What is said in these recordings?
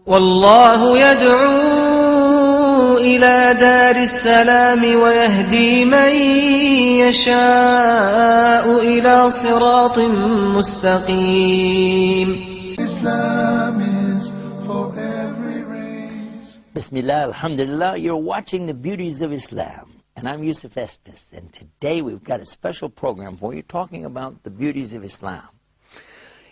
والله يدعو إلى دار السلام ويهدي من يشاء إلى صراط مستقيم. Islam is for every race. Bismillah, alhamdulillah, you're watching the Beauties of Islam. And I'm Yusuf Estes. And today we've got a special program for you talking about the beauties of Islam.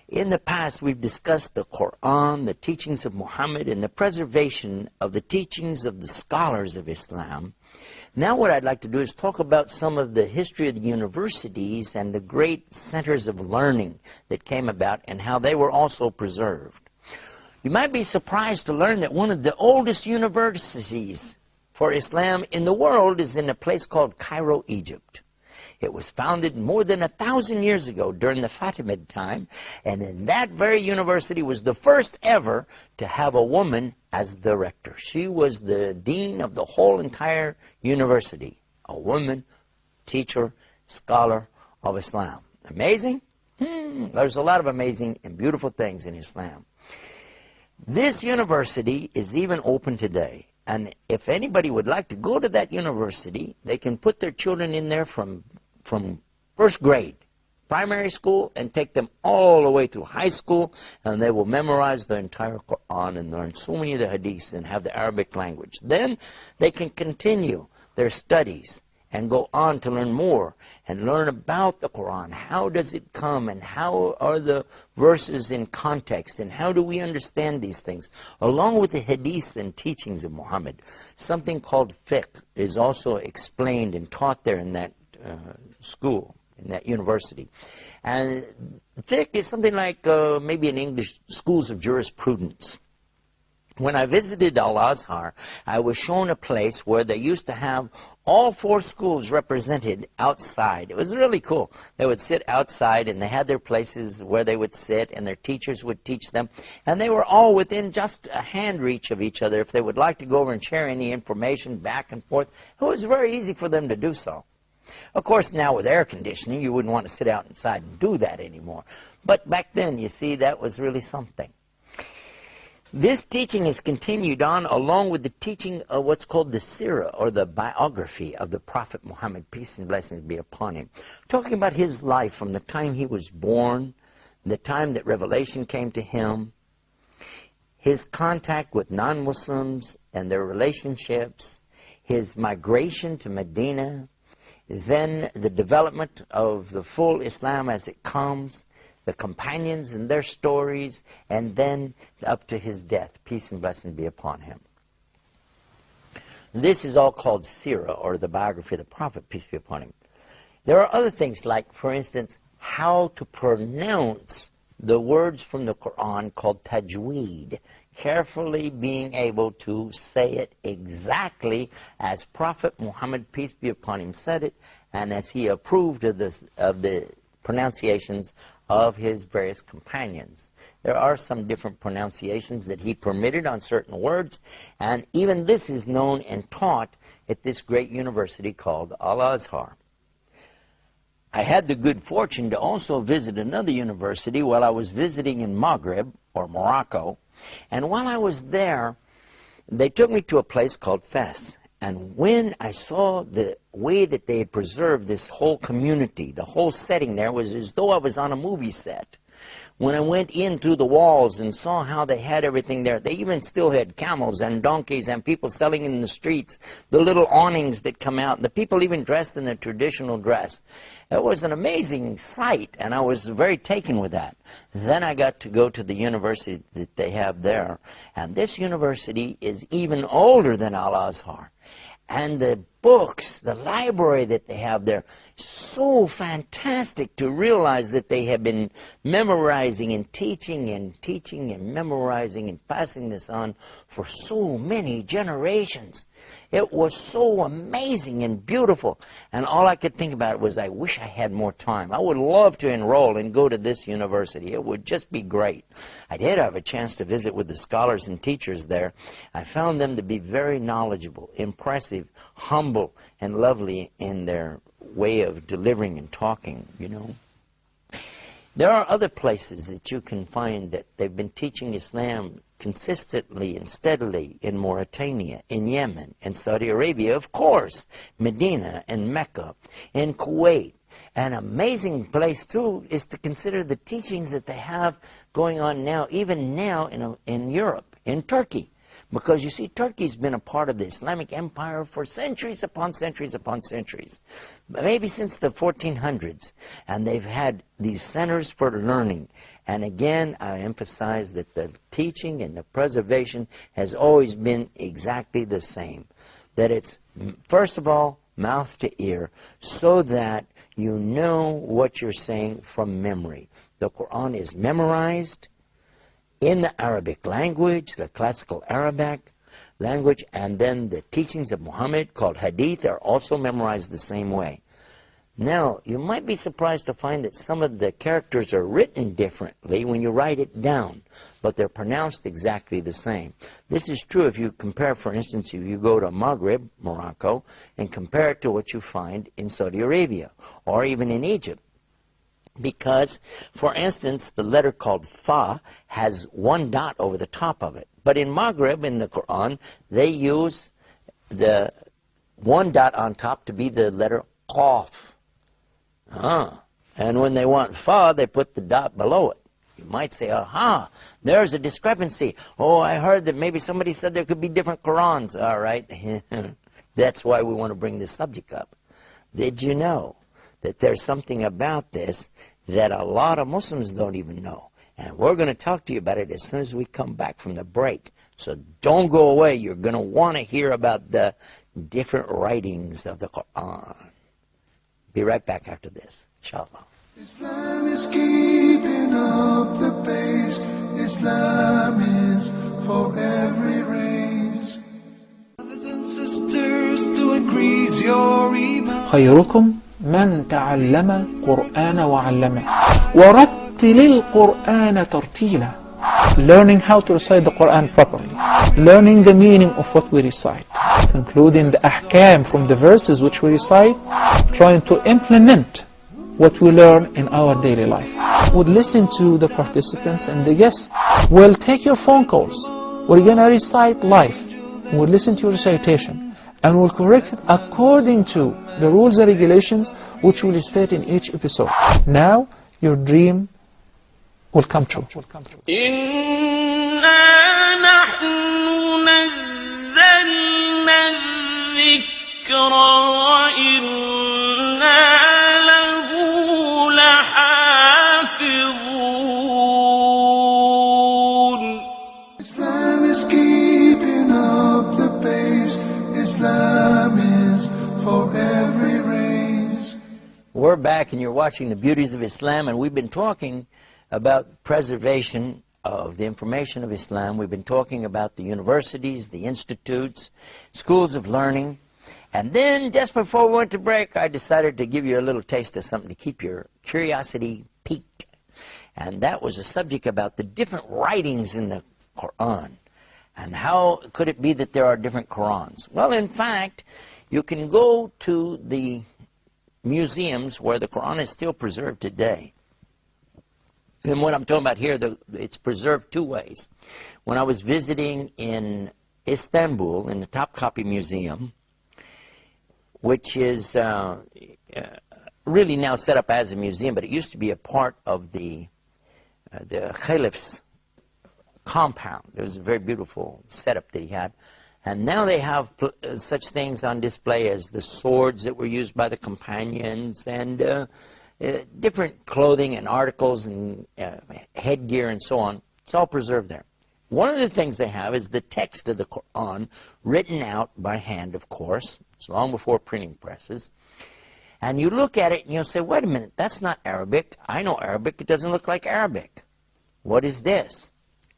In the past, we've discussed the Quran, the teachings of Muhammad, and the preservation of the teachings of the scholars of Islam. Now what I'd like to do is talk about some of the history of the universities and the great centers of learning that came about and how they were also preserved. You might be surprised to learn that one of the oldest universities for Islam in the world is in a place called Cairo, Egypt. It was founded more than 1,000 years ago during the Fatimid time, and in that very university was the first ever to have a woman as the rector. She was the dean of the whole entire university, a woman, teacher, scholar of Islam. Amazing? There's a lot of amazing and beautiful things in Islam. This university is even open today. And if anybody would like to go to that university, they can put their children in there from first grade, primary school, and take them all the way through high school, and they will memorize the entire Quran and learn so many of the hadiths and have the Arabic language. Then they can continue their studies and go on to learn more and learn about the Quran. How does it come, and how are the verses in context, and how do we understand these things? Along with the hadiths and teachings of Muhammad. Something called fiqh is also explained and taught there in that school, in that university. And fiqh is something like maybe in English, schools of jurisprudence. When I visited Al-Azhar, I was shown a place where they used to have all 4 schools represented outside. It was really cool. They would sit outside, and they had their places where they would sit, and their teachers would teach them. And they were all within just a hand reach of each other. If they would like to go over and share any information back and forth, it was very easy for them to do so. Of course, now with air conditioning, you wouldn't want to sit out inside and do that anymore. But back then, you see, that was really something. This teaching is continued on along with the teaching of what's called the Sirah, or the biography of the Prophet Muhammad, peace and blessings be upon him. Talking about his life from the time he was born, the time that revelation came to him, his contact with non-Muslims and their relationships, his migration to Medina, then the development of the full Islam as it comes, the companions and their stories, and then up to his death. Peace and blessing be upon him. This is all called Sirah, or the biography of the Prophet, peace be upon him. There are other things like, for instance, how to pronounce the words from the Quran called tajweed. Carefully being able to say it exactly as Prophet Muhammad, peace be upon him, said it, and as he approved of the pronunciations of his various companions. There are some different pronunciations that he permitted on certain words, and even this is known and taught at this great university called Al-Azhar. I had the good fortune to also visit another university while I was visiting in Maghreb, or Morocco, and while I was there, they took me to a place called Fes. And when I saw the way that they had preserved this whole community, the whole setting there was as though I was on a movie set. When I went in through the walls and saw how they had everything there, they even still had camels and donkeys and people selling in the streets, the little awnings that come out, the people even dressed in their traditional dress. It was an amazing sight, and I was very taken with that. Then I got to go to the university that they have there, and this university is even older than Al-Azhar. And the books, the library that they have there, so fantastic to realize that they have been memorizing and teaching and memorizing and passing this on for so many generations. It was so amazing and beautiful. And all I could think about was, I wish I had more time. I would love to enroll and go to this university. It would just be great. I did have a chance to visit with the scholars and teachers there. I found them to be very knowledgeable, impressive, humble, and lovely in their way of delivering and talking, you know. There are other places that you can find that they've been teaching Islam consistently and steadily in Mauritania, in Yemen, in Saudi Arabia, of course, Medina and Mecca, in Kuwait. An amazing place, too, is to consider the teachings that they have going on now, even now in Europe, in Turkey. Because you see, Turkey's been a part of the Islamic Empire for centuries upon centuries upon centuries. Maybe since the 1400s. And they've had these centers for learning. And again, I emphasize that the teaching and the preservation has always been exactly the same. That it's, first of all, mouth to ear, so that you know what you're saying from memory. The Quran is memorized in the Arabic language, the classical Arabic language, and then the teachings of Muhammad, called Hadith, are also memorized the same way. Now, you might be surprised to find that some of the characters are written differently when you write it down, but they're pronounced exactly the same. This is true if you compare, for instance, if you go to Maghreb, Morocco, and compare it to what you find in Saudi Arabia, or even in Egypt. Because, for instance, the letter called Fa has one dot over the top of it. But in Maghreb, in the Quran, they use the one dot on top to be the letter Qaf. And when they want Fa, they put the dot below it. You might say, aha, there's a discrepancy. Oh, I heard that maybe somebody said there could be different Qurans. All right. That's why we want to bring this subject up. Did you know that there's something about this that a lot of Muslims don't even know? And we're going to talk to you about it as soon as we come back from the break. So don't go away. You're going to want to hear about the different writings of the Quran. Be right back after this, inshallah. Islam is keeping up the pace. Islam is for every race. Brothers and sisters, to increase your iman. خيركم من تعلم القرآن وعلمه ورتل القرآن ترتيلا. Learning how to recite the Quran properly, learning the meaning of what we recite, concluding the ahkam from the verses which we recite, trying to implement what we learn in our daily life. We'll listen to the participants and the guests. We'll take your phone calls. We're going to recite live. We'll listen to your recitation and we'll correct it according to the rules and regulations which we'll state in each episode. Now your dream will come true. Islam is keeping up the pace. Islam is for every race. We're back and you're watching the Beauties of Islam, and we've been talking about preservation of the information of Islam. We've been talking about the universities, the institutes, schools of learning. And then, just before we went to break, I decided to give you a little taste of something to keep your curiosity piqued. And that was a subject about the different writings in the Quran. And how could it be that there are different Qurans? Well, in fact, you can go to the museums where the Quran is still preserved today. And what I'm talking about here, it's preserved two ways. When I was visiting in Istanbul, in the Topkapi Museum, which is really now set up as a museum, but it used to be a part of the Caliph's compound. It was a very beautiful setup that he had. And now they have such things on display as the swords that were used by the companions and different clothing and articles and headgear and so on. It's all preserved there. One of the things they have is the text of the Quran, written out by hand, of course. It's long before printing presses. And you look at it and you'll say, wait a minute, that's not Arabic. I know Arabic. It doesn't look like Arabic. What is this?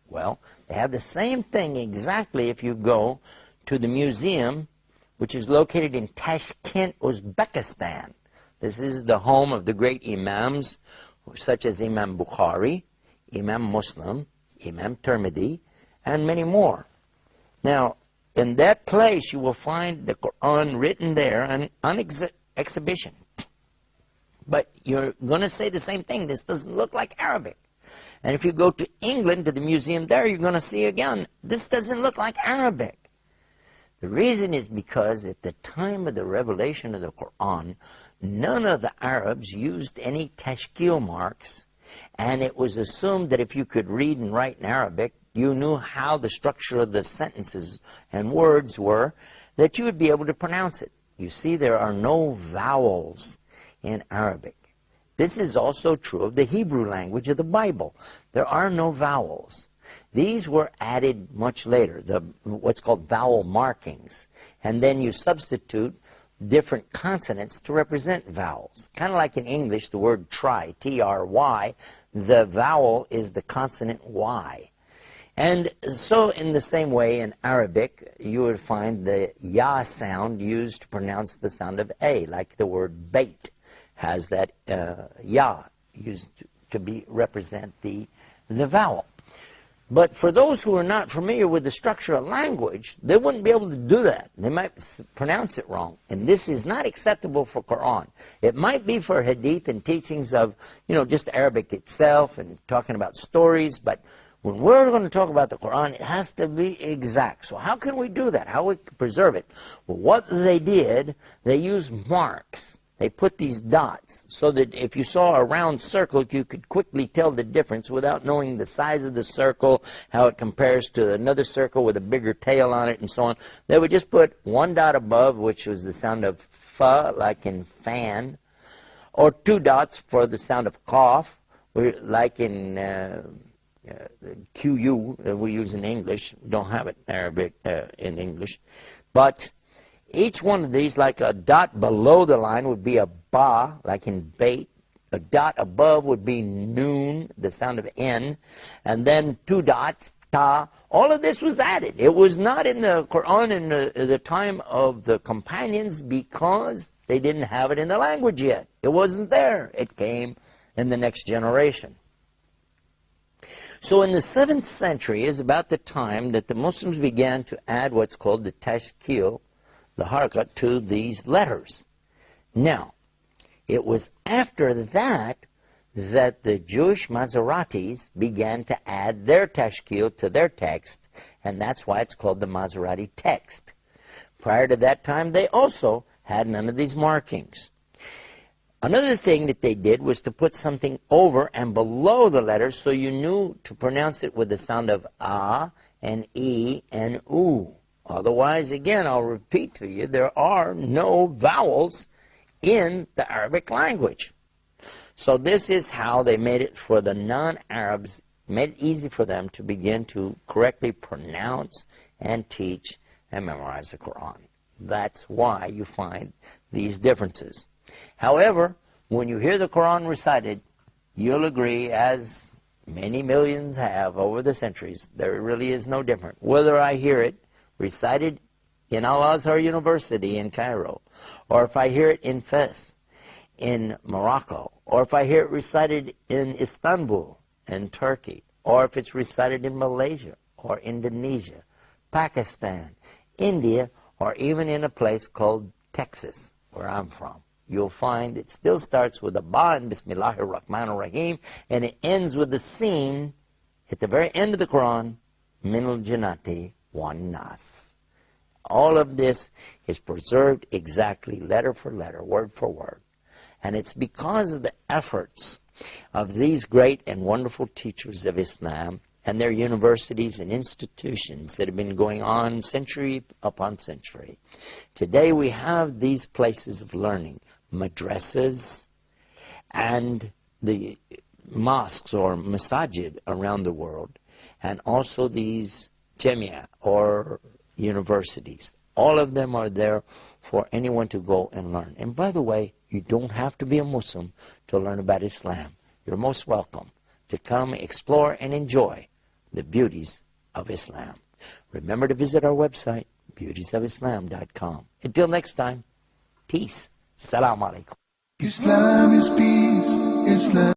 Well, they have the same thing exactly if you go to the museum, which is located in Tashkent, Uzbekistan. This is the home of the great imams, such as Imam Bukhari, Imam Muslim, Imam Tirmidhi, and many more. Now, in that place, you will find the Quran written there on exhibition. But you're going to say the same thing. This doesn't look like Arabic. And if you go to England, to the museum there, you're going to see again, this doesn't look like Arabic. The reason is because at the time of the revelation of the Quran, none of the Arabs used any tashkil marks, and it was assumed that if you could read and write in Arabic, you knew how the structure of the sentences and words were, that you would be able to pronounce it. You see, there are no vowels in Arabic. This is also true of the Hebrew language of the Bible. There are no vowels. These were added much later, what's called vowel markings. And then you substitute different consonants to represent vowels. Kind of like in English, the word try, T-R-Y, the vowel is the consonant Y. And so in the same way in Arabic, you would find the ya sound used to pronounce the sound of A, like the word bait has that ya used to represent the vowel. But for those who are not familiar with the structure of language, they wouldn't be able to do that. They might pronounce it wrong. And this is not acceptable for Quran. It might be for hadith and teachings of, just Arabic itself and talking about stories, but when we're going to talk about the Quran, it has to be exact. So how can we do that? How we preserve it? Well, what they did, they used marks. They put these dots so that if you saw a round circle, you could quickly tell the difference without knowing the size of the circle, how it compares to another circle with a bigger tail on it, and so on. They would just put one dot above, which was the sound of fa, like in fan, or two dots for the sound of cough, like in QU that we use in English. Don't have it in Arabic in English. But each one of these, like a dot below the line would be a ba, like in bait. A dot above would be noon, the sound of N. And then two dots, ta. All of this was added. It was not in the Quran in the time of the companions because they didn't have it in the language yet. It wasn't there. It came in the next generation. So in the 7th century is about the time that the Muslims began to add what's called the tashkil, the harakat, to these letters. Now, it was after that that the Jewish Maseratis began to add their tashkil to their text, and that's why it's called the Maserati text. Prior to that time, they also had none of these markings. Another thing that they did was to put something over and below the letters so you knew to pronounce it with the sound of A and E and U. Otherwise, again, I'll repeat to you, there are no vowels in the Arabic language. So this is how they made it for the non-Arabs, made it easy for them to begin to correctly pronounce and teach and memorize the Quran. That's why you find these differences. However, when you hear the Quran recited, you'll agree, as many millions have over the centuries, there really is no difference. Whether I hear it recited in Al-Azhar University in Cairo, or if I hear it in Fez, in Morocco, or if I hear it recited in Istanbul, in Turkey, or if it's recited in Malaysia, or Indonesia, Pakistan, India, or even in a place called Texas, where I'm from, you'll find it still starts with a ba and Bismillahir Rahmanir Rahim, and it ends with the scene at the very end of the Quran, Minal Jannati wan nas. All of this is preserved exactly letter for letter, word for word. And it's because of the efforts of these great and wonderful teachers of Islam and their universities and institutions that have been going on century upon century. Today we have these places of learning, madrasas and the mosques or masajid around the world, and also these Jamia or universities. All of them are there for anyone to go and learn. And by the way, you don't have to be a Muslim to learn about Islam. You're most welcome to come explore and enjoy the beauties of Islam. Remember to visit our website, beautiesofislam.com. Until next time, peace. Salam alaikum. Islam is peace. Islam